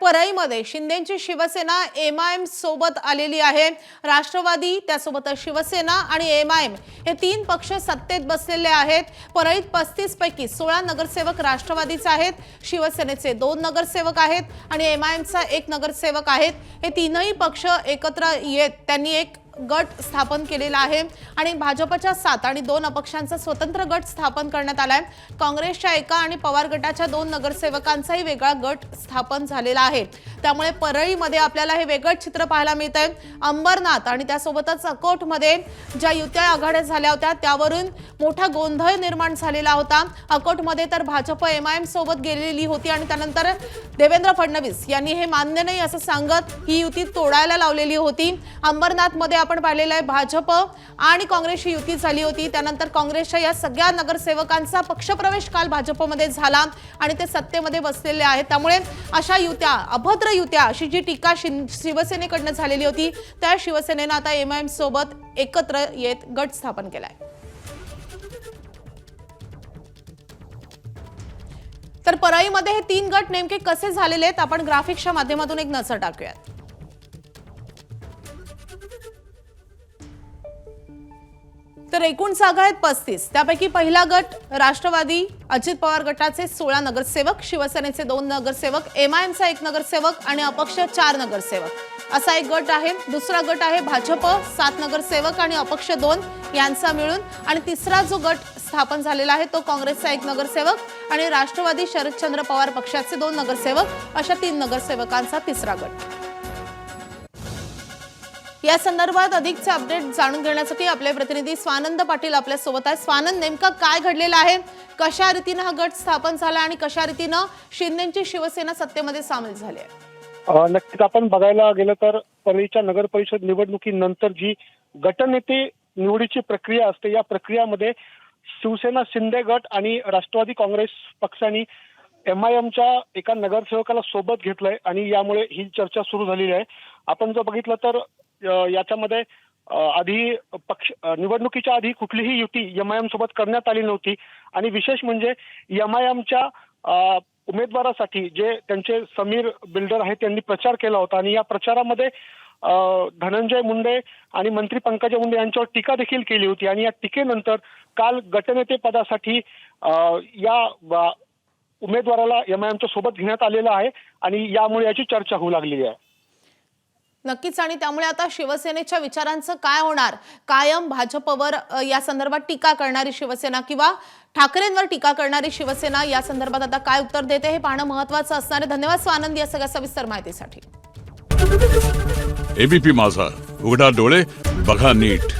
परळीमध्ये शिंदेची Shiv Sena MIM सोबत आलेली आहे। राष्ट्रवादी त्यासोबत शिवसेना आणि एमआयएम हे तीन पक्ष सत्तेत बसलेले आहेत। परळीत 35 पैकी 16 नगरसेवक राष्ट्रवादीचे आहेत, शिवसेनेचे 2 नगरसेवक आहेत आणि एमआयएमचा 1 नगरसेवक आहेत। हे तीनही पक्ष एकत्र येत त्यांनी एक गट स्थापन केलेला आहे आणि भाजपच्या 7 आणि 2 अपक्षांचा स्वतंत्र गट स्थापन करण्यात आलाय। काँग्रेसच्या एका आणि पवार गटाच्या 2 नगरसेवकांचाही वेगळा गट स्थापन झालेला आहे। त्यामुळे परळीमध्ये आपल्याला हे वेगळं चित्र पाहायला मिळतंय। अंबरनाथ आणि त्यासोबतच अकोटमध्ये ज्या युत्या आघाड्या झाल्या होत्या त्यावरून मोठा गोंधळ निर्माण झालेला होता। अकोटमध्ये तर भाजप एमआयएम सोबत गेलेली होती आणि त्यानंतर देवेंद्र फडणवीस यांनी हे मान्य नाही असं सांगत ही युती तोडायला लावलेली होती। अंबरनाथमध्ये आपण पाहिलेलं आहे भाजप आणि काँग्रेसची युती झाली होती। त्यानंतर काँग्रेसच्या या सगळ्या नगरसेवकांचा पक्षप्रवेश काल भाजपमध्ये झाला आणि ते सत्तेमध्ये बसलेले आहेत। त्यामुळे अशा युत्या अभद्र युत्या अशी जी टीका शिवसेनेकडून झालेली होती त्या शिवसेनेने आता एमआयएम सोबत एकत्र येत गट स्थापन केलाय। तर परळीमध्ये हे तीन गट नेमके कसे झालेले आहेत आपण ग्राफिक्सच्या माध्यमातून एक नजर टाकूयात। तर एकूण जागा आहेत 35, त्यापैकी पहिला गट राष्ट्रवादी अजित पवार गटाचे 16 नगरसेवक, शिवसेनेचे 2 नगरसेवक, एमआयएमचा 1 नगरसेवक आणि अपक्ष 4 नगरसेवक असा एक गट आहे। दुसरा गट आहे भाजप 7 नगरसेवक आणि अपक्ष 2 यांचा मिळून आणि तिसरा जो गट स्थापन झालेला आहे तो काँग्रेसचा 1 नगरसेवक आणि राष्ट्रवादी शरदचंद्र पवार पक्षाचे 2 नगरसेवक अशा 3 नगरसेवकांचा तिसरा गट। या संदर्भात अधिकचे अपडेट जाणून घेण्यासाठी आपले प्रतिनिधी स्वानंद पाटील आपल्या सोबत आहेत। स्वानंद, नेमका काय घडलेलं आहे, कशा रीतीने हा गट स्थापन झाला आणि कशा रीतीने शिंदेची शिवसेना सत्तेमध्ये सामील झाली आहे? नक्कीच आपण बघायला गेलं तर परळीच्या नगर परिषद निवडणुकीनंतर जी गटनेते निवडीची प्रक्रिया असते या प्रक्रियामध्ये शिवसेना शिंदे गट आणि राष्ट्रवादी काँग्रेस पक्षांनी एमआयएमच्या एका नगरसेवकाला सोबत घेतलंय आणि यामुळे ही चर्चा सुरू झालेली आहे। आपण जर बघितलं तर याच्यामध्ये आधी पक्ष निवडणुकीच्या आधी कुठलीही युती एमआयएम सोबत करण्यात आली नव्हती आणि विशेष म्हणजे एमआयएमच्या उमेदवारासाठी जे त्यांचे समीर बिल्डर आहेत त्यांनी प्रचार केला होता आणि या प्रचारामध्ये धनंजय मुंडे आणि मंत्री पंकजा मुंडे यांच्यावर टीका देखील केली होती आणि या टीकेनंतर काल गटनेते पदासाठी या उमेदवाराला एमआयएमच्या सोबत घेण्यात आलेलं आहे आणि यामुळे याची चर्चा होऊ लागलेली आहे। नक्कीच, आणि त्यामुळे आता शिवसेनेच्या विचारांचं काय होणार? कायम भाजपवर या संदर्भात टीका करणारी शिवसेना किंवा ठाकरेंवर टीका करणारी शिवसेना या संदर्भात आता काय उत्तर देते हे पाहणं महत्त्वाचं असणार आहे। धन्यवाद स्वानंद या सगळ्या सविस्तर माहितीसाठी। एबीपी माझा, उघडा डोळे बघा नीट।